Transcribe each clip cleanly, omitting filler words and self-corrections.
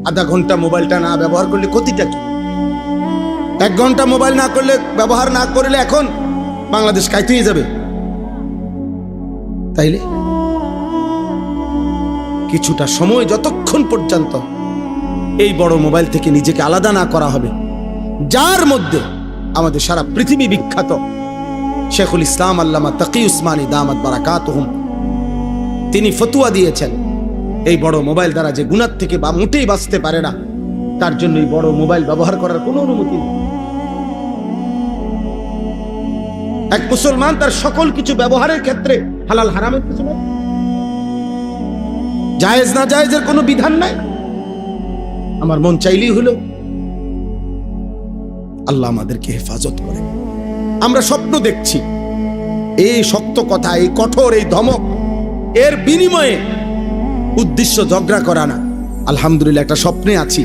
আধা ঘন্টা মোবাইলটা না ব্যবহার করলে ক্ষতিটা কি? 1 ঘন্টা মোবাইল না করলে, ব্যবহার না করলে এখন বাংলাদেশ কাইতে হয়ে যাবে। তাইলে কিছুটা সময় যতক্ষণ পর্যন্ত এই বড় মোবাইল থেকে নিজেকে আলাদা না করা হবে, যার মধ্যে আমাদের সারা পৃথিবী বিখ্যাত শেখুল ইসলাম আল্লামা তাকি উসমানী দামাত বারাকাতুহুম তিনি ফতোয়া দিয়েছেন, এই বড় মোবাইল দ্বারা যে গুনাহ থেকে বা মোটেই বাঁচতে পারে না, তার জন্য এই বড় মোবাইল ব্যবহার করার কোনো অনুমতি নেই। এক মুসলমান তার সকল কিছু ব্যবহারের ক্ষেত্রে হালাল হারামের কিছু নাই, জায়েজ না জায়েজের কোনো বিধান নাই। আমার মন চাইলেই হলো। আল্লাহ আমাদেরকে হেফাজত করে। আমরা স্বপ্ন দেখছি, এই শক্ত কথা, এই কঠোর, এই ধমক, এর বিনিময়ে উদ্দেশ্য ঝগড়া করা না। আলহামদুলিল্লাহ একটা স্বপ্নে আছি,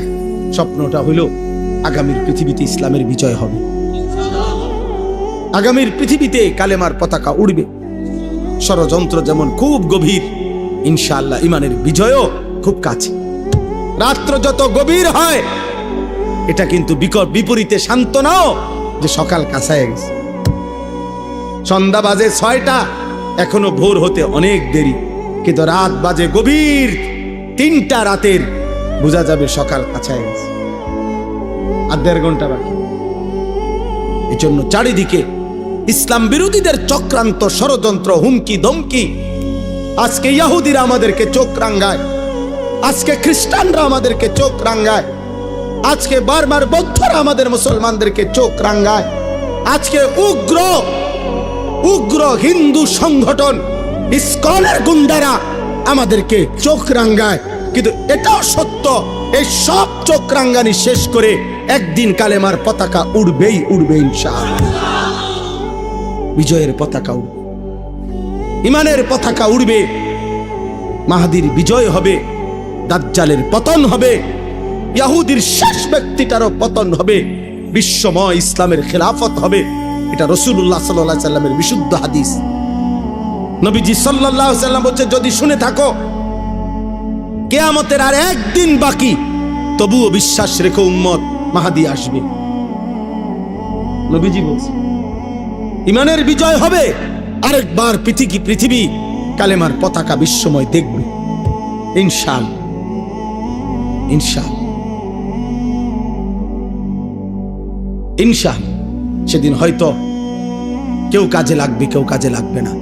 স্বপ্নটা হলো আগামীর পৃথিবীতে ইসলামের বিজয় হবে, আগামীর পৃথিবীতে কালেমার পতাকা উড়বে। ষড়যন্ত্র যেমন খুব গভীর, ইনশাআল্লাহ ইমানের বিজয়ও খুব কাছে। রাত্র যত গভীর হয়, এটা কিন্তু বিপরীতে শান্ত নাও যে সকাল কাছায় গেছে। সন্ধ্যা বাজে 6টা, এখনো ভোর হতে অনেক দেরি, কিন্তু রাত বাজে গভীর 3টা রাতের, বোঝা যাবে সকাল কাছায় গেছে, আর 1.5 ঘন্টা বাকি। এই জন্য চারিদিকে ইসলাম বিরোধীদের চক্রান্ত, ষড়যন্ত্র, হুমকি ধমকি। আজকে ইহুদিরা আমাদেরকে চোখ রাঙ্গায়, আজকে খ্রিস্টানরা আমাদেরকে চোখ রাঙ্গায়, আজকে বারবার বৌদ্ধরা আমাদের মুসলমানদেরকে চোখ রাঙ্গায়, আজকে উগ্র হিন্দু সংগঠন ইসকনের গুন্ডারা আমাদেরকে চোখ রাঙ্গায়। কিন্তু এটাও সত্য, এই সব চোখ রাঙ্গানি শেষ করে একদিন কালেমার পতাকা উড়বেই উড়বে ইনশাআল্লাহ। বিজয়ের পতাকা উড়বে, ইমানের পতাকা উড়বে, মাহদির বিজয় হবে, দাজ্জালের পতন হবে, ইহুদির শেষ ব্যক্তিটারও পতন হবে, বিশ্বময় ইসলামের খেলাফত হবে। এটা রাসূলুল্লাহ সাল্লাল্লাহু আলাইহি সাল্লামের বিশুদ্ধ হাদিস। নবীজি সাল্লাল্লাহু আলাইহি সাল্লাম বলছে, যদি শুনে থাকো কিয়ামতের আর একদিন বাকি, তবুও বিশ্বাস রেখো উম্মত মাহদি আসবে। নবীজি বলছে ইমানের বিজয় হবে, আরেকবার পৃথিবী কালেমার পতাকা বিশ্বময় দেখবে ইনশাআল্লাহ। ইনশাআল্লাহ সেদিন হয়তো কেউ কাজে লাগবে, কেউ কাজে লাগবে না।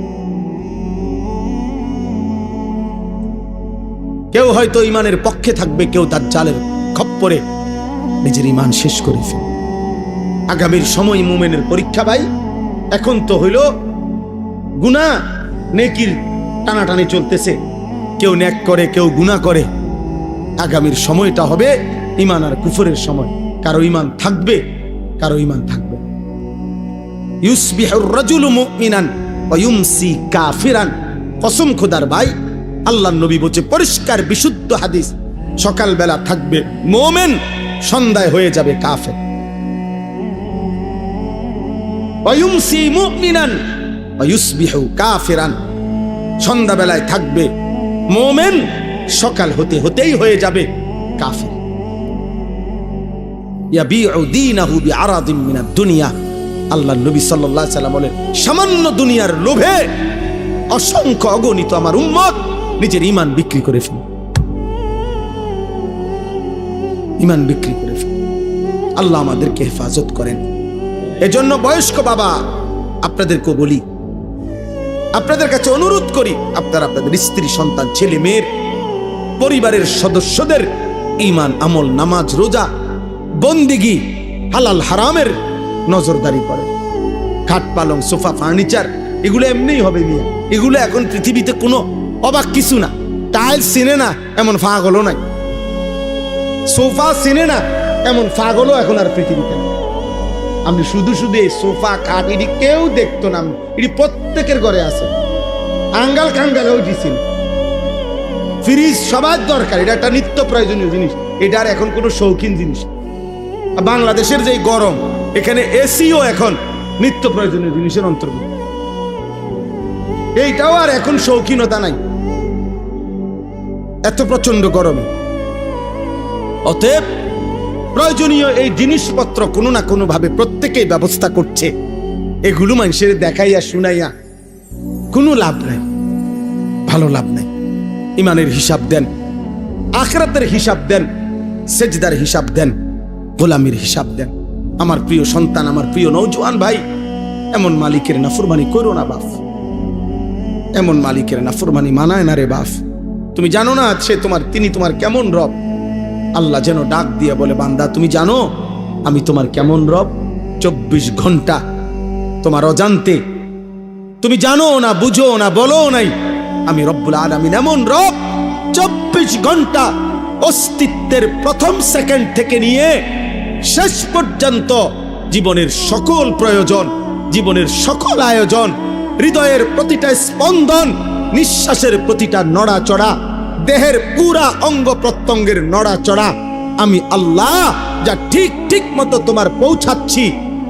কেউ হয়তো ইমানের পক্ষে থাকবে, কেউ দাজ্জালের খপ্পরে নিজের ইমান শেষ করে ফেলবে। আগামীর সময় মুমিনের পরীক্ষা ভাই। এখন তো হইল গুনাহ নেকির টানাটানি চলতেছে, কেউ নেক করে, কেউ গুনাহ করে। আগামীর সময়টা হবে ইমান আর কুফরের সময়। কারো ইমান থাকবে, কারো ইমান থাকবে। ইউসবিহুর রাজুলু মুমিনান ওয়া ইউমসি কাফিরান। কসম খোদার ভাই, আল্লাহর নবী বলছে, পরিষ্কার বিশুদ্ধ হাদিস, সকালবেলা থাকবে মুমিন, সন্ধ্যায় হয়ে যাবে কাফের। ওয়া ইউমসি মুমিনান ওয়া ইউসবিহু কাফিরান। সন্ধ্যাবেলায় থাকবে মুমিন, সকাল হতে হতেই হয়ে যাবে কাফের। ইয়াবিউ দীনাহু বিআরাদিন মিনাদ দুনিয়া। আল্লাহর নবী সাল্লাল্লাহু আলাইহি সাল্লাম বলেন, সামান্য দুনিয়ার লোভে অসংখ্য অগণিত আমার উম্মত নিজের ঈমান বিক্রি করে ফেলে, ঈমান বিক্রি করে ফেলে। আল্লাহ আমাদেরকে হেফাজত করেন। এজন্য বয়স্ক বাবা আপনাদেরকে বলি, আপনাদের কাছে অনুরোধ করি, আপনারা আপনাদের স্ত্রী, সন্তান, ছেলে মেয়ের, পরিবারের সদস্যদের ঈমান, আমল, নামাজ, রোজা, বন্দেগী, হালাল হারামের নজরদারি করেন। খাট, পালং, সোফা, ফার্নিচার এগুলো এমনিই হবে মিয়া। এগুলো এখন পৃথিবীতে কোনো অবাক কিছু না। টাইলস চিনে না এমন পাগলও নাই, সোফা চিনে না এমন পাগলও এখন আর পৃথিবীতে না। আমি শুধু এই সোফা, খাট এটি কেউ দেখতো না, এটি প্রত্যেকের ঘরে আছে। আঙ্গাল কাঙ্গালেও দিছিল। ফ্রিজ সবার দরকার, এটা একটা নিত্য প্রয়োজনীয় জিনিস, এটা আর এখন কোনো শৌখিন জিনিস। বাংলাদেশের যে গরম, এখানে এসিও এখন নিত্য প্রয়োজনীয় জিনিসের অন্তর্ভুক্ত। এইটাও আর এখন শৌখিনতা নাই, এত প্রচন্ড গরমে। অতএব প্রয়োজনীয় এই জিনিসপত্র কোনো না কোনো ভাবে প্রত্যেকেই ব্যবস্থা করছে। এগুলো মানুষের দেখাইয়া শুনাইয়া কোনো লাভ নাই, ভালো লাভ নাই। ইমানের হিসাব দেন, আখিরাতের হিসাব দেন, সেজদার হিসাব দেন, গোলামির হিসাব দেন। আমার প্রিয় সন্তান, আমার প্রিয় নওজোয়ান ভাই, এমন মালিকের নাফরমানি করো না বাপ, এমন মালিকের নাফরমানি মানায় না রে বাপ। তুমি জানো না তিনি তোমার কেমন রব। আল্লাহ যেন ডাক দিয়ে বলে, বান্দা তুমি জানো আমি তোমার কেমন রব? 24 ঘন্টা তোমার অজান্তে, তুমি জানো না, বুঝো না, বলো নাই, আমি রব্বুল আলামিন এমন রব 24 ঘন্টা অস্তিত্বের প্রথম সেকেন্ড থেকে নিয়ে শেষ পর্যন্ত জীবনের সকল প্রয়োজন, জীবনের সকল আয়োজন, হৃদয়ের প্রতিটা স্পন্দন, নিঃশ্বাসের প্রতিটা নড়াচড়া, দেহের পুরা অঙ্গ প্রত্যঙ্গের নড়াচড়া আমি আল্লাহ যা ঠিক ঠিক মতো তোমার পৌঁছাচ্ছি,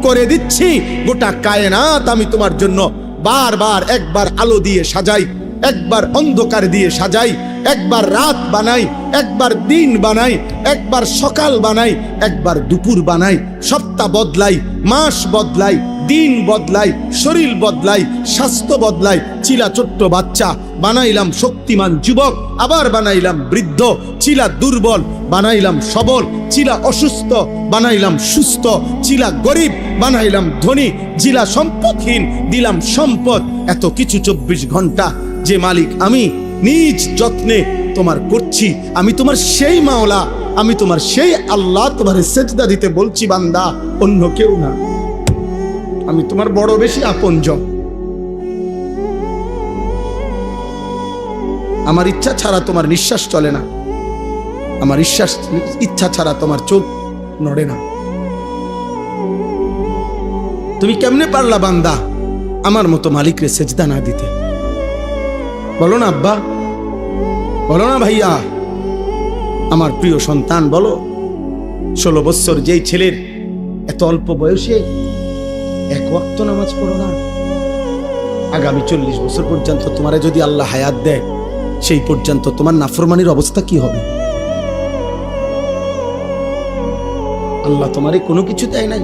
করে দিচ্ছি। গোটা কায়নাত আমি তোমার জন্য বারবার, একবার আলো দিয়ে সাজাই, একবার অন্ধকার দিয়ে সাজাই, একবার রাত বানাই, একবার দিন বানাই, একবার সকাল বানাই, একবার দুপুর বানাই, সপ্তাহ বদলাই, মাস বদলাই, দিন বদলাই, শরীর বদলাই, স্বাস্থ্য বদলাই। ছিলা ছোট্ট বাচ্চা, বানাইলাম শক্তিমান যুবক, আবার বানাইলাম বৃদ্ধ। ছিলা দুর্বল, বানাইলাম সবল। ছিলা অসুস্থ, বানাইলাম সুস্থ। ছিলা গরিব, বানাইলাম ধনী। ছিলা সম্পদহীন, দিলাম সম্পদ। এত কিছু 24 ঘন্টা যে মালিক আমি নিজ যত্নে তোমার করছি। আমি তোমার সেই মাওলা, আমি তোমার সেই আল্লাহ। তোমার সেজদা দিতে বলছি বান্দা, অন্য কেউ না। আমি তোমার বড় বেশি আপনজন। আমার ইচ্ছা ছাড়া তোমার নিঃশ্বাস চলে না, আমার ইচ্ছা ছাড়া তোমার চোখ নড়ে না। তুমি কেমনে পারলা বান্দা আমার মতো মালিকরে সেজদা না দিতে? বলো না আব্বা, বলো না ভাইয়া, আমার প্রিয় সন্তান বলো। 16 বছর যেই ছেলের এত অল্প বয়সে এক ওয়াক্ত নামাজ পড়ো না, আগামী 40 বছর পর্যন্ত তোমারে যদি আল্লাহ হায়াত দেয়, সেই পর্যন্ত তোমার নাফরমানির অবস্থা কি হবে? আল্লাহ তোমারে কোনো কিছু দেয় নাই।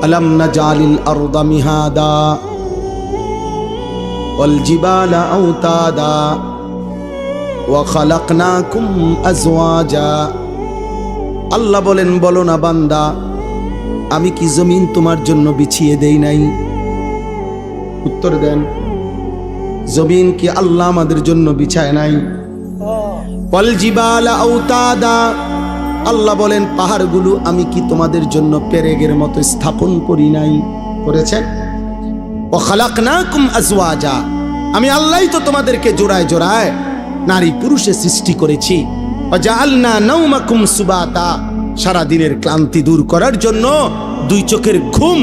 আলাম নাজালিল আরদা মিহাদা ওয়াল জিবালা আওতাদা ওয়া খালাকনাকুম আজওয়াজা। আল্লাহ বলেন, বলো না বান্দা, আমি কি জমিন তোমার জন্য বিছিয়ে দেই নাই? উত্তর দেন, জমিন কি আল্লাহ আমাদের জন্য বিছায় নাই? ওয়াল জিবালা আওতাদা, আল্লাহ বলেন পাহাড়গুলো আমি কি তোমাদের জন্য পেরেগের মতো স্থাপন করি নাই? করেছেন। ওয়া খালাকনাকুম আজওয়াজা, আমি আল্লাহই তো তোমাদেরকে জোড়ায় জোড়ায় নারী পুরুষে সৃষ্টি করেছি। ওয়া জাআলনা নাওমাকুম সুবাতা, সারা দিনের ক্লান্তি দূর করার জন্য 2 চোখের ঘুম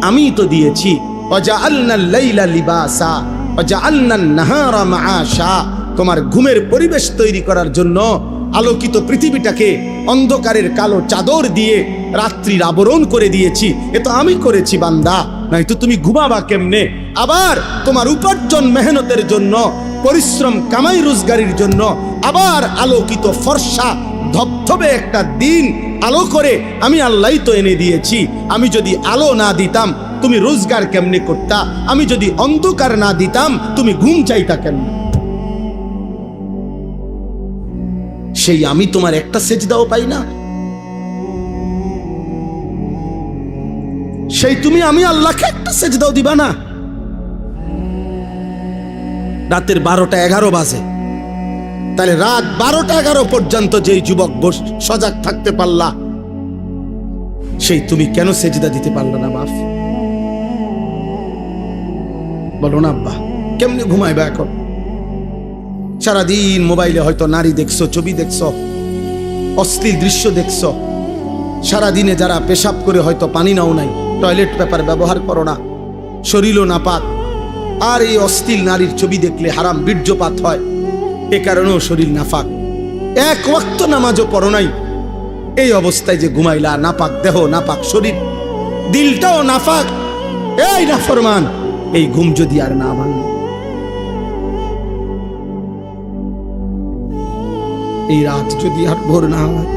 আমি তো দিয়েছি। ওয়া জাআলনাল লাইলা লিবাসা ওয়া জাআলনান নাহারা মাআশা, তোমার ঘুমের পরিবেশ তৈরি করার জন্য আলোকিত পৃথিবীটাকে অন্ধকারের কালো চাদর দিয়ে রাত্রির আবরণ করে দিয়েছি। এ তো আমি করেছি বান্দা, নাই তো তুমি ঘুমাবা কেমনে? আবার তোমার উপার্জন মেহনতের জন্য, পরিশ্রম কামাই রোজগারির জন্য আবার আলোকিত ফর্সা ধবধবে একটা দিন আলো করে আমি আল্লাহই তো এনে দিয়েছি। আমি যদি আলো না দিতাম তুমি রোজগার কেমনে করতা? আমি যদি অন্ধকার না দিতাম তুমি ঘুম চাইতা কেমনে? সেই আমি তোমার একটা সেজদাও পাই না? সেই তুমি আমি আল্লাহকে একটা সেজদাও দিবা না? রাতের 12টা 11 বাজে, তাহলে রাত 12টা 11 পর্যন্ত যেই যুবক সজাগ থাকতে পারলা, সেই তুমি কেন সেজদা দিতে পারলা না বাপ? বলো না আব্বা, কেমনে ঘুমাইবা এখন? সারাদিন মোবাইলে হয়তো নারী দেখছো, ছবি দেখছো, অশ্লীল দৃশ্য দেখছো। সারাদিনে যারা পেশাব করে হয়তো পানি নাও নাই, টয়লেট পেপার ব্যবহার করো না, শরীরও নাপাক, আর এই অশ্লীল নারীর ছবি দেখলে হারাম বীর্যপাত হয়, এ কারণেও শরীর নাপাক। এক ওয়াক্ত নামাজও পড়ো নাই, এই অবস্থায় যে ঘুমাইলা, নাপাক দেহ, নাপাক শরীর, দিলটাও নাপাক, এই নাফরমান, এই ঘুম যদি আর না ভাঙে, এই রাত যদি আর ভোর না হয়,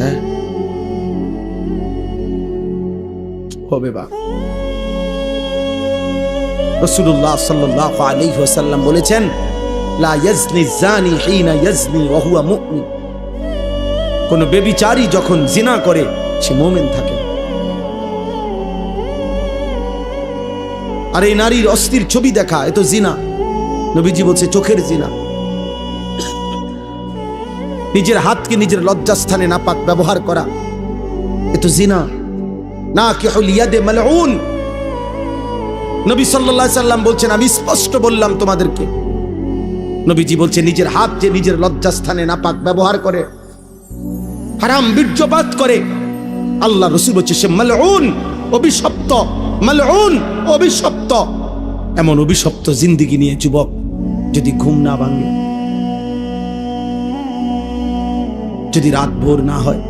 হ্যাঁ হবে বা। রাসূলুল্লাহ সাল্লাল্লাহু আলাইহি ওয়াসাল্লাম বলেছেন, লা ইয়াজনি জানি হিনা ইয়াজনি ওয়া হুয়া মুমিন। কোন ব্যভিচারী যখন জিনা করে সে মুমিন থাকে। আর এই নারীর অস্থির ছবি দেখা এ তো জিনা। নবীজি বলছে চোখের জিনা। নিজের হাতকে নিজের লজ্জাস্থানে নাপাক ব্যবহার করা এ তো জিনা। নাকিহুল ইয়াদে মালউন। নবী সাল্লাল্লাহু আলাইহি সাল্লাম বলছেন, আমি স্পষ্ট বললাম তোমাদেরকে। নবীজি বলছে নিজের হাত যে নিজের লজ্জাস্থানে নাপাক ব্যবহার করে, হারাম বীর্যপাত করে, আল্লাহ রাসূল বলছে সে মালউন, অভিশপ্ত। মালউন, অভিশপ্ত। এমন অভিশপ্ত জিন্দেগি নিয়ে যুবক যদি ঘুম না ভাঙে, যদি রাত ভোর না হয়,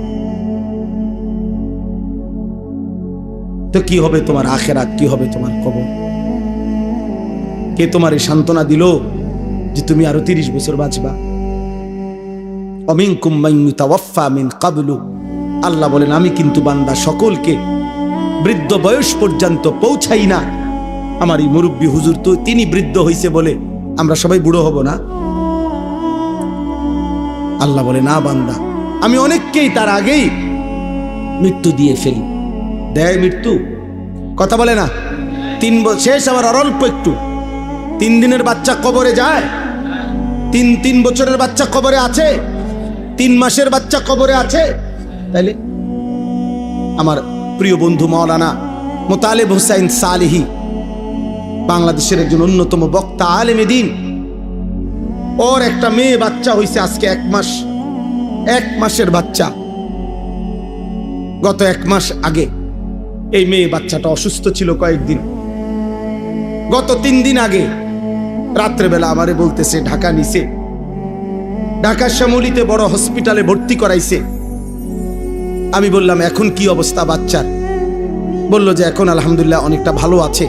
তো কি হবে তোমার আখিরাত, কি হবে তোমার কবর? কে তোমার এই সান্ত্বনা দিল যে তুমি আরো 30 বছর বাঁচবা? অমিনকুম মান ইউতাওয়াফা মিন ক্বাবলু। আল্লাহ বলেন আমি কিন্তু বান্দা সকলকে বৃদ্ধ বয়স পর্যন্ত পৌঁছাই না। আমার এই মুরব্বী হুজুর তো তিনি বৃদ্ধ হইছে বলে আমরা সবাই বুড়ো হব না? আল্লাহ বলে না বান্দা, আমি অনেককেই তার আগেই মৃত্যু দিয়ে ফেলি। দেয় মৃত্যু, কথা বলে না। 3 বছর শেষ, আবার অল্প একটু। 3 দিনের বাচ্চা কবরে যায়, 3 বছরের বাচ্চা কবরে আছে, 3 মাসের বাচ্চা কবরে আছে। তাইলে আমার প্রিয় বন্ধু মাওলানা মোতালেব হোসাইন সালেহী, বাংলাদেশের একজন অন্যতম বক্তা, আলেমে দ্বীন, ওর একটা মেয়ে বাচ্চা হইছে আজকে 1 মাস। 1 মাসের বাচ্চা। গত 1 মাস আগে এই মেয়ে বাচ্চাটা অসুস্থ ছিল কয়েকদিন। গত 3 দিন আগে রাত্রেবেলা আমারে বলতেছে ঢাকা নিছে, ঢাকার শ্যামলীতে বড় হসপিটালে ভর্তি করাইছে। আমি বললাম এখন কি অবস্থা বাচ্চার? বলল যে এখন আলহামদুলিল্লাহ অনেকটা ভালো আছে।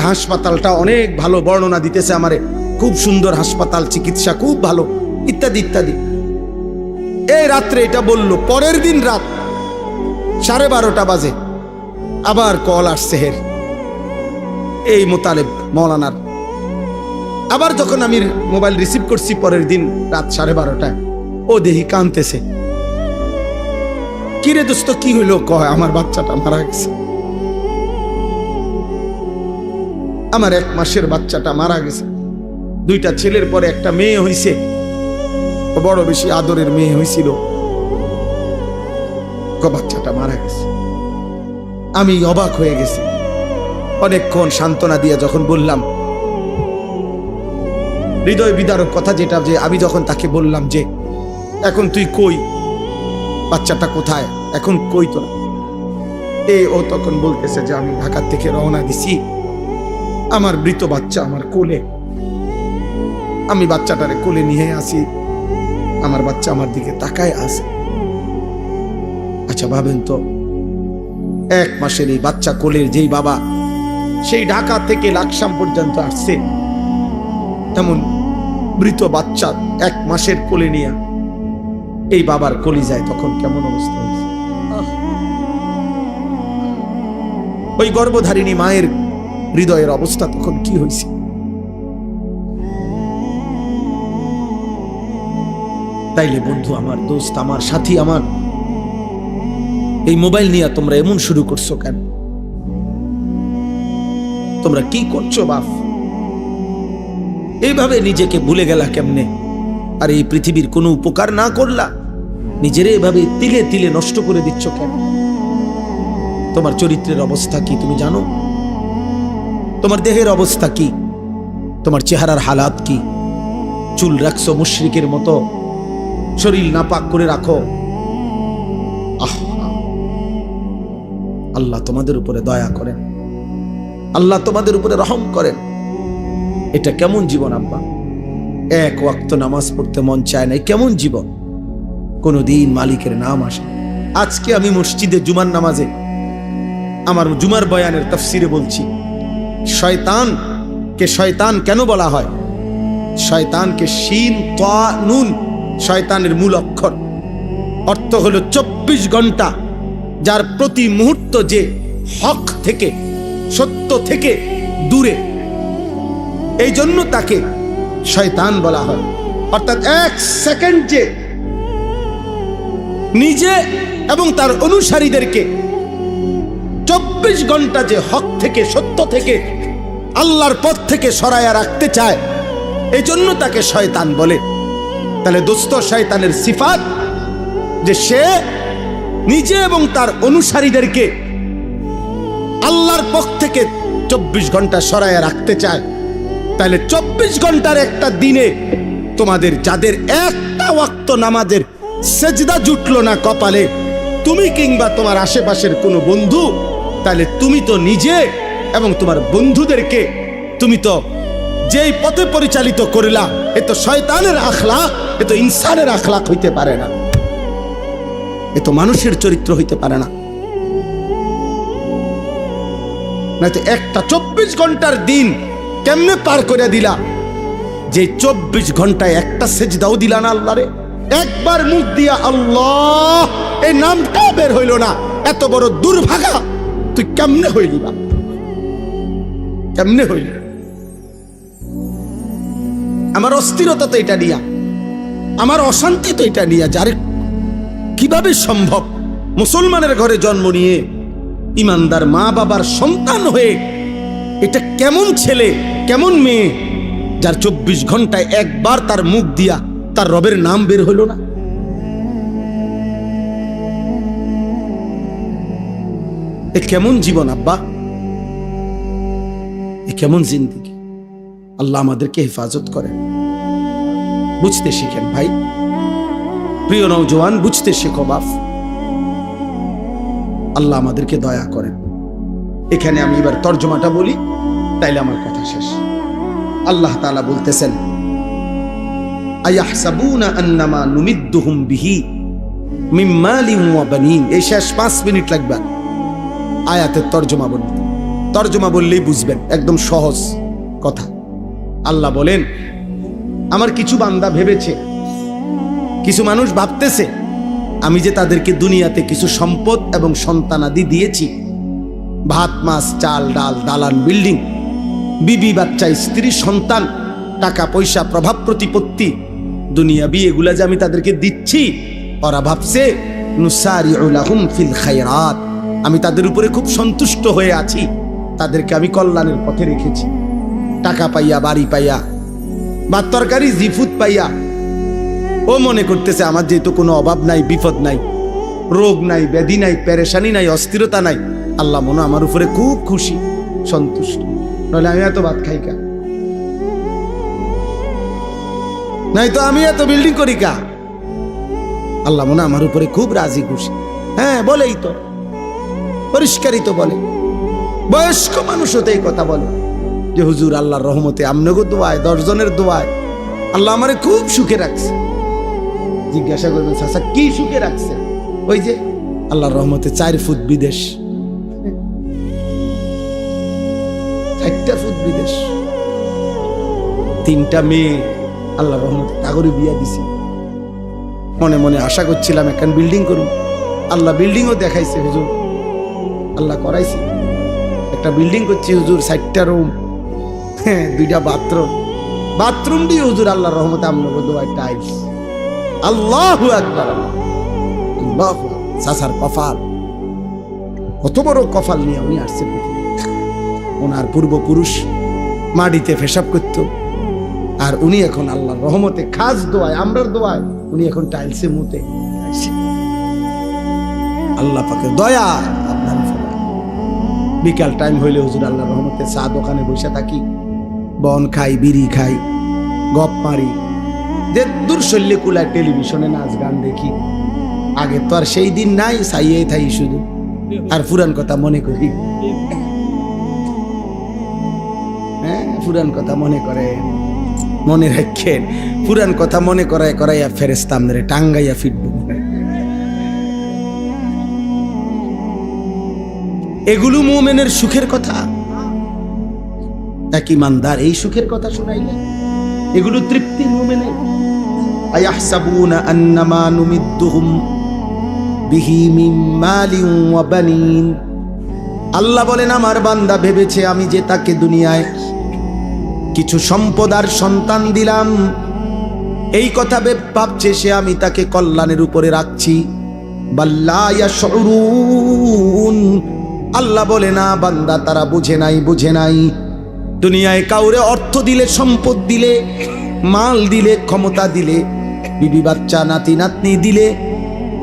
হাসপাতালটা অনেক ভালো, বর্ণনা দিতেছে আমারে, খুব সুন্দর হাসপাতাল, চিকিৎসা খুব ভালো, ইত্যাদি ইত্যাদি। এই রাত্রে এটা বলল। পরের দিন রাত 12:30 বাজে আবার কল আসছে হের, এই মোতালেব মৌলানার। আবার যখন আমি মোবাইল রিসিভ করছি পরের দিন রাত 12:30টায়, ও দেখি কাঁদতেছে। কিরে দোস্ত কি হইলো? কয় আমার বাচ্চাটা মারা গেছে, আমার 1 মাসের বাচ্চাটা মারা গেছে। 2টা ছেলের পরে একটা মেয়ে হইছে, বড় বেশি আদরের মেয়ে হইছিল, বাচ্চাটা মারা গেছে। আমি অবাক হয়ে গেছি। অনেকক্ষণ সান্ত্বনা দিয়ে যখন বললাম, হৃদয় বিদারক কথা যেটা, যে আমি যখন তাকে বললাম যে এখন তুই কই, বাচ্চাটা কোথায়, এখন কই তোরা? ও তখন বলতেছে যে আমি ঢাকা থেকে রওনা দিছি, আমার মৃত বাচ্চা আমার কোলে, আমি বাচ্চাটারে কোলে নিয়ে আসি, আমার বাচ্চা আমার দিকে তাকায় আছে। আচ্ছা ভাবেন তো, 1 মাসের এই বাচ্চা কোলের যেই বাবা, সেই ঢাকা থেকে লাকসাম পর্যন্ত আসছে, তেমন মৃত বাচ্চা 1 মাসের কোলে নিয়ে এই বাবার কলি যায়, তখন কেমন অবস্থা হয়েছে? ওই গর্ভধারিণী মায়ের হৃদয়ের অবস্থা তখন কি হয়েছে? তাইলে বন্ধু আমার, দোস্ত আমার, সাথী আমার, এই মোবাইল নিয়ে তোমরা এমন শুরু করছো কেন? তোমরা কি করছো বাপ? এইভাবে নিজেকে ভুলে গেলা কেমনে? আর এই পৃথিবীর কোনো উপকার না করলা, নিজেরে এভাবে তিলে তিলে নষ্ট করে দিচ্ছ কেন? তোমার চরিত্রের অবস্থা কি তুমি জানো? তোমার দেহের অবস্থা কি? তোমার চেহারার হালাত কি? চুল রাখছো মুশরিকের মতো, শরীর নাপাক করে রাখো। আল্লাহ তোমাদের উপরে দয়া করেন, আল্লাহ তোমাদের উপরে রহম করেন। এটা কেমন জীবন আব্বা? 1 ওয়াক্ত নামাজ পড়তে মন চায় না, কেমন জীবন? কোনদিন মালিকের নাম আসে। আজকে আমি মসজিদে জুমার নামাজে আমার জুমার বয়ানের তাফসিরে বলছি, শয়তান কে শয়তান কেন বলা হয়? শয়তানকে শিন তা নুন, শয়তানের মূল অক্ষর, অর্থ হলো 24 ঘন্টা, যার প্রতি মুহূর্ত যে হক থেকে, সত্য থেকে দূরে, এই জন্য তাকে শয়তান বলা হয়। অর্থাৎ 1 সেকেন্ড যে নিজে এবং তার অনুসারীদেরকে 24 ঘন্টা যে হক থেকে, সত্য থেকে, আল্লাহর পথ থেকে সরায়া রাখতে চায়, এই জন্য তাকে শয়তান বলে। তাহলে দোস্ত, শয়তানের সিফাত যে সে নিজে এবং তার অনুসারীদেরকে আল্লাহর পথ থেকে 24 ঘন্টা সরায়া রাখতে চায়। তাহলে 24 ঘন্টার একটা দিনে তোমাদের যাদের একটা ওয়াক্ত নামাজের সেজদা জুটলো না কপালে, তুমি কিংবা তোমার আশেপাশের কোনো বন্ধু, তাহলে তুমি তো নিজে এবং তোমার বন্ধুদেরকে তুমি তো যেই পথে পরিচালিত করিলা, এ তো শয়তানের আখলাক, এ তো ইনসানের আখলাক হইতে পারে না, এ তো মানুষের চরিত্র হইতে পারে না। নয়তো একটা 24 ঘন্টার দিন কেমনে পার করে দিলা, যে 24 ঘন্টায় একটা সেজদাও দিলা না আল্লাহরে, একবার মুখ দিয়া আল্লাহ এই নামটা বের হইল না, এত বড় দুর্ভাগা তুই কেমনে হইলি বা, কেমনে হইলি? আমার অস্থিরতা তো এটা নিয়া, আমার অশান্তি তো এটা নিয়া, যারে কিভাবে সম্ভব মুসলমানের ঘরে জন্ম নিয়ে ইমানদার মা বাবার সন্তান হয়ে, এটা কেমন ছেলে কেমন মেয়ে যার 24 ঘন্টায় একবার তার মুখ দিয়া তার রবের নাম বের হলো না? এ কেমন জীবন আব্বা, এ কেমন জিন্দেগি? আল্লাহ আমাদেরকে হেফাজত করেন। বুঝতে শিখেন ভাই, প্রিয় নওজওয়ান, বুঝতে শেখো বাপ। আল্লাহ আমাদেরকে দয়া করেন। এখানে আমি এবার তর্জমাটা বলি, তাইলে আমার কথা শেষ। আল্লাহ তাআলা বলতেছেন, আয়াহসাবুনা আন্নামা নুমিদ্দুহুম বিহি মিন মালিন ওয়া বানিন। এই শেষ 5 মিনিট লাগবে আয়াতের তর্জমা বলতে। তর্জমা বললেই বুঝবেন, একদম সহজ কথা। আল্লাহ বলেন, আমার কিছু বান্দা ভেবেছে, কিছু মানুষ ভাবতেছে, আমি যে তাদেরকে দুনিয়াতে কিছু সম্পদ এবং সন্তানাদি দিয়েছি, ভাত মাছ চাল ডাল দালান বিল্ডিং, বিবি বাচ্চা স্ত্রী সন্তান, টাকা পয়সা প্রভাব প্রতিপত্তি দুনিয়াবি, এগুলা যে আমি তাদেরকে দিচ্ছি, ওরা ভাবছে নুসারিউ লাহুম ফিল খায়রাত, আমি তাদের উপরে খুব সন্তুষ্ট হয়ে আছি, তাদেরকে আমি কল্যাণের পথে রেখেছি। টাকা পাইয়া, বাড়ি পাইয়া, ভাত তরকারি জিফুত পাইয়া ও মনে করতেছে আমার যেহেতু কোনো অভাব নাই, বিপদ নাই, রোগ নাই, ব্যাধি নাই, পেরেশানি নাই, অস্থিরতা নাই, আল্লাহ মনে আমার উপরে খুব খুশি, সন্তুষ্ট, নইলে আমি এত ভাত খাই কা, নাই তো আমি এত বিল্ডিং করি কা। আল্লাহ মনে আমার উপরে খুব রাজি খুশি। হ্যাঁ, বলেই তো, পরিষ্কারই তো বলে। বয়স্ক মানুষ হতে এই কথা বলে যে হুজুর আল্লাহর রহমতে আমনগো দোয়ায়, 10 জনের দোয়ায় আল্লাহ আমারে খুব সুখে রাখছে। জিজ্ঞাসা করবেন, চাচা কি সুখে রাখছে? ওই যে আল্লাহর রহমতে 4 ফুট বিদেশ, 4টা ফুট বিদেশ, 3টা মেয়ে আল্লাহর রহমতে তাগরে বিয়া দিছি। মনে মনে আশা করছিলাম এখন বিল্ডিং করুন, আল্লাহ বিল্ডিংও দেখাইছে হুজুর, আল্লাহ করাইছে। একটা বিল্ডিং করছি হুজুর, 4টা রুম, হ্যাঁ 2টা বাথরুম, বাথরুম দিয়ে হুজুর আল্লাহর রহমতে আমনগো দোয়ায় টাইলস। আল্লাহু আকবার, আল্লাহু আকবার। চাচার কপাল, কত বড় কপাল নিয়ে উনি আসছে পৃথিবীতে। ওনার পূর্বপুরুষ মাটিতে পেশাব করত, আর উনি এখন আল্লাহর রহমতে খাস দোয়ায়, আমরার দোয়ায় উনি এখন টাইলসে মুতে। আল্লাহ পাকের দয়া আপনার উপরে। বিকাল টাইম হইলে হুজুর আল্লাহর রহমতে চা দোকানে বসে থাকি, বন খাই, বিড়ি খাই, গপ মারি, যে দূর শল্যে কুলায় টেলিভিশনে নাচ গান দেখি। আগে তো আর সেই দিন নাই, চাইয়ে থাই শুধু, আর পুরান কথা মনে করি। হ্যাঁ, পুরান কথা মনে করে, মনে রাখেন, পুরান কথা মনে করায় করাইয়া ফেরেশতা আমরে টাঙ্গাইয়া ফিরব। এগুলো মুমিনের সুখের কথা। এক ইমানদার এই সুখের কথা শুনাইলে এগুলো তৃপ্তি মুমিনের। আয়াহসাবুনা আন্নামা নুমিদ্দুহুম বিহি মিন মালিন ওয়া বানিন। আল্লাহ বলেন আমার বান্দা ভেবেছে আমি যে তাকে দুনিয়ায় কিছু সম্পদ আর সন্তান দিলাম, এই কথা ভাবছে সে আমি তাকে কল্যাণের উপরে রাখছি। বাল্লা ইয়াশউরুন, আল্লাহ বলে না বান্দা তারা বুঝে নাই। দুনিয়ায় কাউরে অর্থ দিলে, সম্পদ দিলে, মাল দিলে, ক্ষমতা দিলে, বিবি বাচ্চা নাতি নাতনি দিলে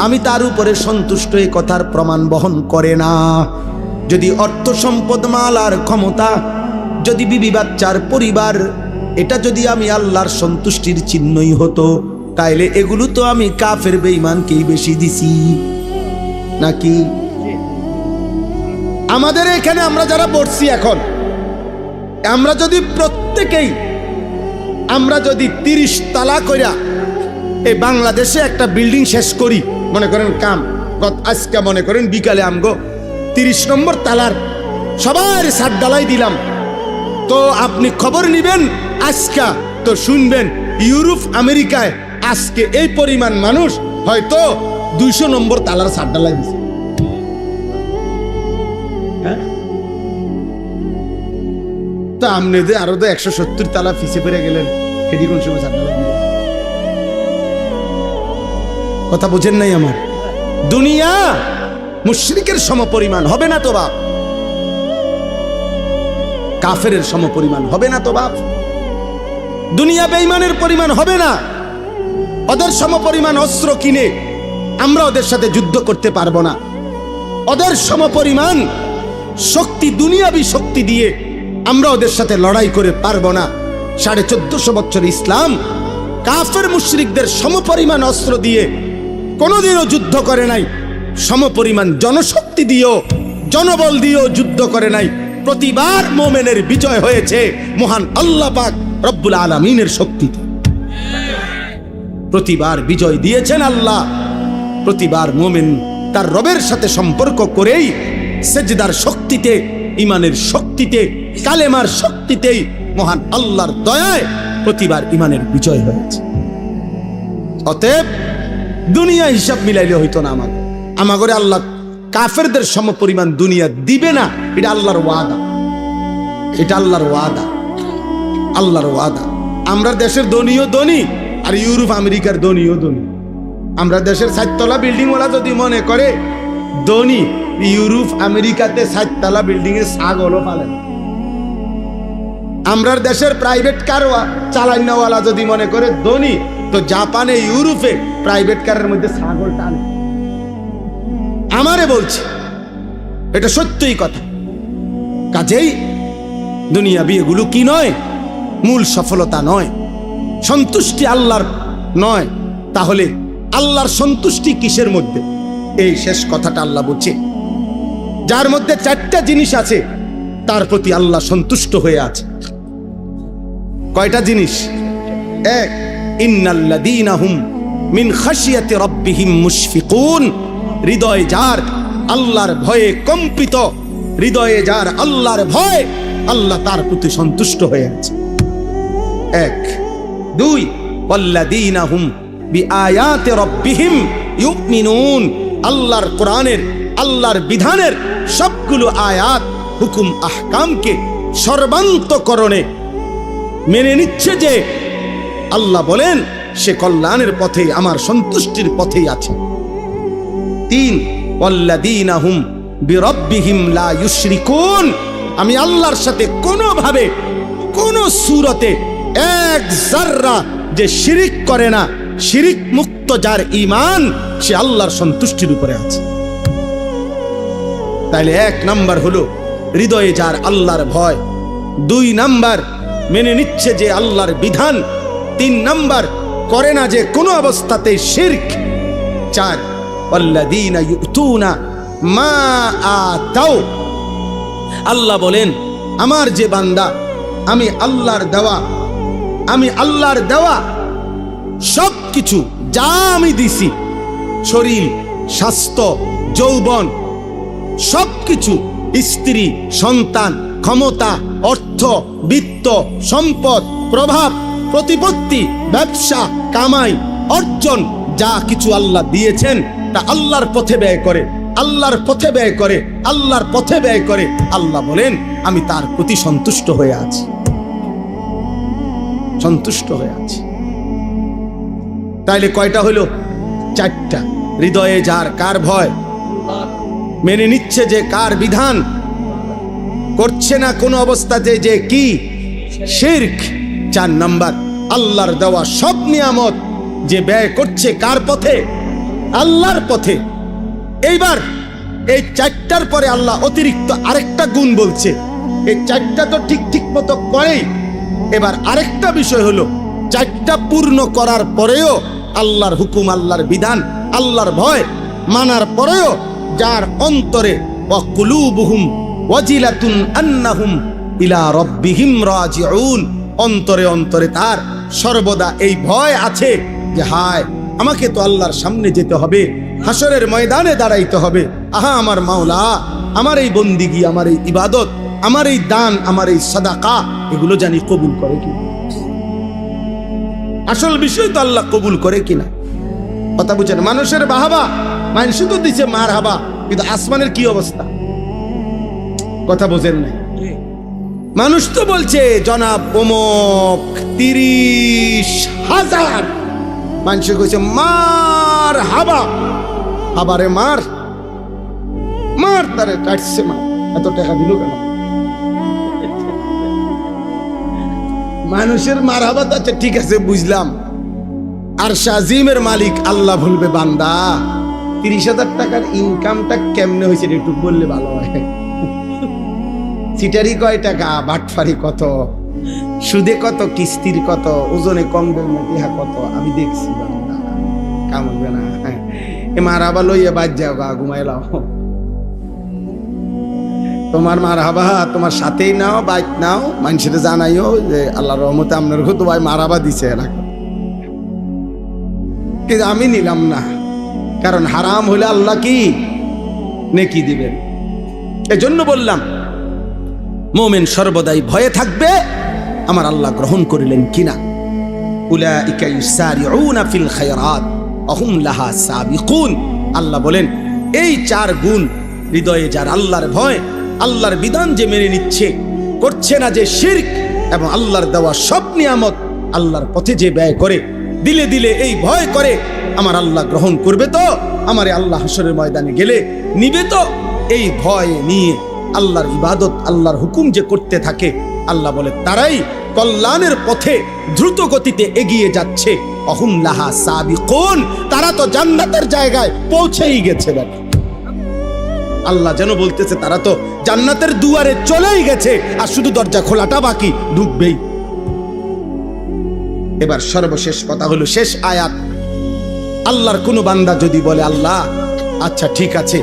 আমি তার উপরে সন্তুষ্ট, এই কথার প্রমাণ বহন করে না। যদি অর্থ সম্পদ, মাল আর ক্ষমতা, যদি বিবি বাচ্চার পরিবার, এটা যদি আমি আল্লাহর সন্তুষ্টির চিহ্নই হতো, তাইলে এগুলো তো আমি কাফের বেঈমানকেই বেশি দিছি নাকি? আমাদের এখানে আমরা যারা বসছি এখন, আমরা যদি প্রত্যেকেই আমরা যদি 30 তালা কইরা এই বাংলাদেশে একটা বিল্ডিং শেষ করি, মনে করেন কাম আজকে মনে করেন বিকালে আমগো 30 নম্বর তালার সবার ছাদ ঢালাই দিলাম, তো আপনি খবর নিবেন আজকা তো শুনবেন ইউরোপ আমেরিকায় আজকে এই পরিমাণ মানুষ হয়তো 200 নম্বর তালার ছাদ ঢালাই দিছে। তো আপনি যে আরো তো 170 তালা ফিসে পেরে গেলেন, সেটি কোন সময় ছাদ ঢালাই দিবেন? কথা বুঝেন নাই আমার? দুনিয়া মুশরিকের সমপরিমাণ হবে না তো বাপ, কাফেরের সমপরিমাণ হবে না তো বাপ, দুনিয়া বেঈমানের পরিমাণ হবে না। ওদের সমপরিমাণ অস্ত্র কিনে আমরা ওদের সাথে যুদ্ধ করতে পারবো না। ওদের সমপরিমাণ শক্তি, দুনিয়াবী শক্তি দিয়ে আমরা ওদের সাথে লড়াই করে পারবো না। 1450 বছর ইসলাম কাফের মুশরিকদের সমপরিমাণ অস্ত্র দিয়ে কোনোদিনও যুদ্ধ করে নাই, সমপরিমাণ জনশক্তি দিয়েও, জনবল দিয়েও যুদ্ধ করে নাই। প্রতিবার মোমেনের বিজয় হয়েছে মহান আল্লাহ পাক রব্বুল আলামিনের শক্তিতে। প্রতিবার বিজয় দিয়েছেন আল্লাহ। প্রতিবার মোমেন তার রবের সাথে সম্পর্ক করেই সেজদার শক্তিতে, ইমানের শক্তিতে, কালেমার শক্তিতেই মহান আল্লাহর দয়ায় প্রতিবার ইমানের বিজয় হয়েছে। অতএব দুনিয়া হিসাব মিলাইলে হইতো না আমাগরে আল্লাহ কাফেরদের সমপরিমাণ দুনিয়া দিবে না, এটা আল্লাহর ওয়াদা, এটা আল্লাহর ওয়াদা, আল্লাহর ওয়াদা। আমরা দেশের ধনীও ধনী আর ইউরোপ আমেরিকার ধনীও ধনী। আমরা দেশের 7 তলা বিল্ডিং ওয়ালা যদি মনে করে ধনী, ইউরোপ আমেরিকাতে 7 তলা বিল্ডিং এর ছাগলও পালে না। আমরা দেশের প্রাইভেট কার চালানোওয়ালা যদি মনে করে ধনী, তো জাপানে ইউরোপে প্রাইভেট কারের মধ্যে ছাগল টানে। আমারে বলছে, এটা সত্যই কথা। কাজেই দুনিয়াবি এগুলো কি নয়, মূল সফলতা নয়, সন্তুষ্টি আল্লাহর নয়। তাহলে আল্লাহর সন্তুষ্টি কিসের মধ্যে? এই শেষ কথাটা আল্লাহ বলছে, যার মধ্যে 4টা জিনিস আছে তার প্রতি আল্লাহ সন্তুষ্ট হয়ে আছে। কয়টা জিনিস? 1, ইন্নাল্লাযীনা হুম মিন খাশিয়াতি রাব্বিহিম মুশফিকুন। হৃদয় যার আল্লাহর ভয়ে কম্পিত, হৃদয়ে যার আল্লাহর ভয়, আল্লাহ তার প্রতি সন্তুষ্ট হয়ে আছে। 1, 2, ওয়াল্লাযীনা হুম বিআয়াতি রাব্বিহিম ইউমিনুন। আল্লাহর কোরআনের, আল্লাহর বিধানের সবগুলো আয়াত, হুকুম, আহকামকে সর্বান্তকরণে মেনে নিচ্ছে যে আল্লাহ বলেন সে কল্যাণের পথে, আমার সন্তুষ্টির পথেই আছে। 3, ওয়াল্লাযীনা হুম বিরাব্বিহিম লা ইউশরিকুন। আমি আল্লাহর সাথে কোনোভাবে, কোনো সূরতে এক যাররা যে শিরিক করে না, শিরিক মুক্ত যার ঈমান, সে আল্লাহর সন্তুষ্টির উপরে আছে। তাইলে 1 নাম্বার হলো হৃদয়ে যার আল্লাহর ভয়, 2 নাম্বার মেনে নিচ্ছে যে আল্লাহর বিধান, 3 নাম্বার করে না যে কোনো অবস্থাতে শিরক, 4, ওয়াল্লাযীনা ইউতুনা মা আতাও। আল্লাহ বলেন আমার যে বান্দা, আমি আল্লাহর দেওয়া সব কিছু যা আমি দিছি, শরীর, স্বাস্থ্য, যৌবন, সব কিছু, স্ত্রী, সন্তান, ক্ষমতা, অর্থ, বিত্ত, সম্পদ, প্রভাব, প্রতিপত্তি, ব্যবসা, কামাই, অর্জন যা কিছু আল্লাহ দিয়েছেন তা আল্লাহর পথে ব্যয় করে, আল্লাহর পথে ব্যয় করে, আল্লাহর পথে ব্যয় করে। আল্লাহ বলেন আমি তার প্রতি সন্তুষ্ট হয়ে আছি, সন্তুষ্ট হয়ে আছি। তাইলে কয়টা হলো? 4টা। হৃদয়ে যার কার ভয়, মেনে নিচ্ছে যে কার বিধান, করছে না কোনো অবস্থাতে যে কি শিরক। 4 নাম্বার, আল্লাহর দেওয়া সব নিয়ামত যে ব্যয় করছে কার পথে, আল্লাহর পথে। এইবার এই 4টার পরে আল্লাহ অতিরিক্ত আরেকটা গুণ বলছে। এই 4টা তো ঠিক মতো করেই, এবার আরেকটা বিষয় হলো 4টা পূর্ণ করার পরেও আল্লাহর হুকুম, আল্লাহর বিধান, আল্লাহর ভয় মানার পরেও যার অন্তরে ওয়াকুলুবুহুম ওয়াজিলাতুন আন্নাহুম ইলা রাব্বিহিম রাজিউন, অন্তরে অন্তরে তার সর্বদা এই ভয় আছে যে হায় আমাকে তো আল্লাহর সামনে যেতে হবে, হাসরের ময়দানে দাঁড়াইতে হবে। আহা আমার মাওলা, আমার এই বন্দিগি, আমার এই ইবাদত, আমার এই দান, আমার এই সাদাকা, এগুলো জানি কবুল করে কি। আসল বিষয় তো আল্লাহ কবুল করে কিনা। কথা বুঝছেন? মানুষের বাহাবা, মানুষ তো দিচ্ছে মার হাবা, কিন্তু আসমানের কি অবস্থা? কথা বোঝেন নাই? মানুষ তো বলছে জনাব অমুক 30,000, মানুষ কইছে মার হাবা, হাবারে মার মার, তারে কাটছে মার, এত টাকা দিল কেন? মানুষের মার হাবা তো আচ্ছা ঠিক আছে বুঝলাম, আর শাজিমের মালিক আল্লাহ বলবে বান্দা 30,000 টাকার ইনকামটা কেমনে হয়েছে একটু বললে ভালো হয়। সিটারি কয় টাকা, বাটফারি কত, সুদে কত, কিস্তির কত, ওজনে কম দেহা কত, আমি দেখছি বান্দা কাম হবে না। এ মার হাবা লইয়া বাদ যাও গা, ঘুমাই লাও। তোমার মার হাবা তোমার সাথেই নাও, বাইক নাও, মানুষের জানাইও যে আল্লাহর রহমতে আপনার তো ভাই মার হাবা দিছে এলাকা, কিন্তু আমি নিলাম না, কারণ হারাম হলে আল্লাহ কি নেকি দিবেন। এজন্য বললাম মুমিন সর্বদাই ভয়ে থাকবে আমার আল্লাহ গ্রহণ করিলেন কিনা। উলাইকা ইউসারিউনা ফিল খায়রাত ওয়া হুম লাহা সাবিকুন। আল্লাহ বলেন এই 4 গুণ হৃদয়ে যার আল্লাহর ভয়, আল্লাহর বিধান যে মেনে নিচ্ছে, করছে না যে শিরক, এবং আল্লাহর দেওয়া সব নিয়ামত আল্লাহর পথে যে ব্যয় করে, দিলে দিলে এই ভয় করে আমার আল্লাহ গ্রহণ করবে তো, আমারে আল্লাহ হাসরের ময়দানে গেলে নিবে তো, এই ভয় নিয়ে আল্লাহর ইবাদত, আল্লাহর হুকুম যে করতে থাকে, আল্লাহ বলে তারাই কল্যাণের পথে দ্রুত গতিতে এগিয়ে যাচ্ছে। অহুম লাহা সাবিকুন, তারা তো জান্নাতের জায়গায় পৌঁছেই গেছে। আল্লাহ যেন বলতেছে তারা তো জান্নাতের দুয়ারে চলেই গেছে, আর শুধু দরজা খোলাটা বাকি, ঢুকবেই। এবার সর্বশেষ কথা হলো শেষ আয়াত। আল্লাহর কোন বান্দা যদি বলে আল্লাহ আচ্ছা ঠিক আছে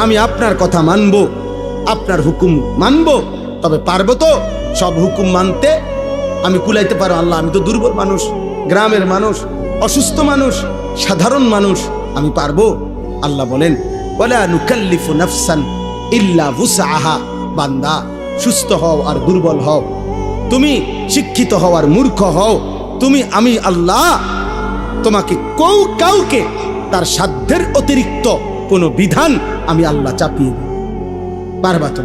আমি আপনার কথা মানব, আপনার হুকুম মানব, তবে পারবো তো সব হুকুম মানতে? আমি কুলাইতে পারো আল্লাহ, আমি তো দুর্বল মানুষ, গ্রামের মানুষ, অসুস্থ মানুষ, সাধারণ মানুষ, আমি পারবো? আল্লাহ বলেন ওয়ালা নুকাল্লিফু নাফসান ইল্লা ওয়াসআহা। বান্দা সুস্থ হও আর দুর্বল হও, তুমি শিক্ষিত হও আর মূর্খ হও, তুমি আমি আল্লাহ তোমাকে কাউকে তার সাধ্যের অতিরিক্ত কোনো বিধান আমি আল্লাহ চাপিয়ে দিই পারবা তো?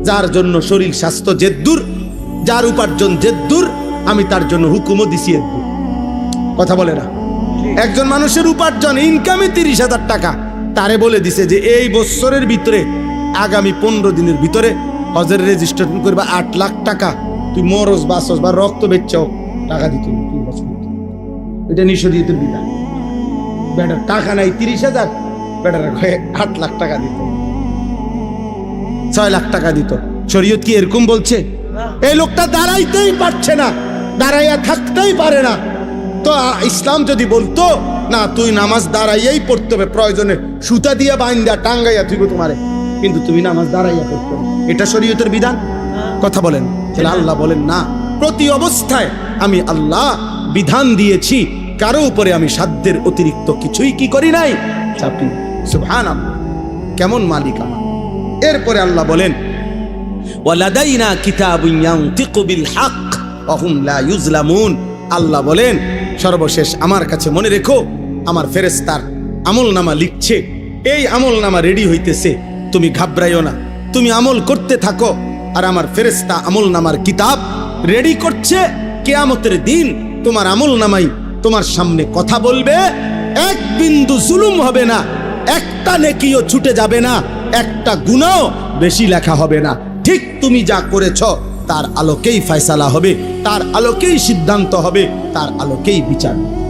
যার জন্য শরীর স্বাস্থ্য জেদ্দুর, যার উপার্জন জেদ্দুর, আমি তার জন্য হুকুমও দিছি এদ্দুর। কথা বলে না? একজন মানুষের উপার্জন ইনকামে 30,000 টাকা, তারে বলে দিছে যে এই বছরের ভিতরে আগামী 15 দিনের ভিতরে হজের রেজিস্ট্রেশন করবা 8 লাখ টাকা, তুই মরস বাসস বা রক্ত বেচাও টাকা দিত, এটা নিঃশরীয়তের বিধান। বেটার টাকা নাই 30,000, বেটার 8 লাখ টাকা দিত, 6 লাখ টাকা দিত। শরীয়ত কি এরকম বলছে? এই লোকটা দাঁড়াইতেই পারছে না, দাঁড়াইয়া থাকতেই পারে না, তো ইসলাম যদি বলতো না তুই নামাজ দাঁড়াইয়াই পড়তে হবে, প্রয়োজনে সুতা দিয়া বাইন্দা টাঙ্গাইয়া তুই তোমারে, কিন্তু তুমি নামাজ দাঁড়াইয়া পড়তে হবে, এটা শরীয়তের বিধান? কথা বলেন। তাহলে আল্লাহ বলেন না, প্রতি অবস্থায় আমি আল্লাহ বিধান দিয়েছি, কারো উপরে আমি সাধ্যের অতিরিক্ত কিছুই কি করি নাই, চাপি। সুবহানাল্লাহ, কেমন মালিক আমার। এরপরে আল্লাহ বলেন ওয়ালাদাইনা কিতাবুন ইয়ানতিকু বিল হক ওয়া হুম লা ইউজলামুন। আল্লাহ বলেন সর্বশেষ আমার কাছে মনে রেখো, আমার ফেরেশতার আমল নামা লিখছে, এই আমল নামা রেডি হইতেছে, তুমি ঘাবড়াইও না, তুমি আমল করতে থাকো। আর আমার ফেরেশতা আমল নামার কিতাব রেডি করছে। কিয়ামতের দিন তোমার আমল নামাই তোমার সামনে কথা বলবে, এক বিন্দু জুলুম হবে না, একটা নেকিও ছুটে যাবে না, একটা গুনাহ বেশি লেখা হবে না। ঠিক তুমি যা করেছ তার আলোকেই ফয়সালা হবে, তার আলোকেই সিদ্ধান্ত হবে, তার আলোকেই বিচার হবে।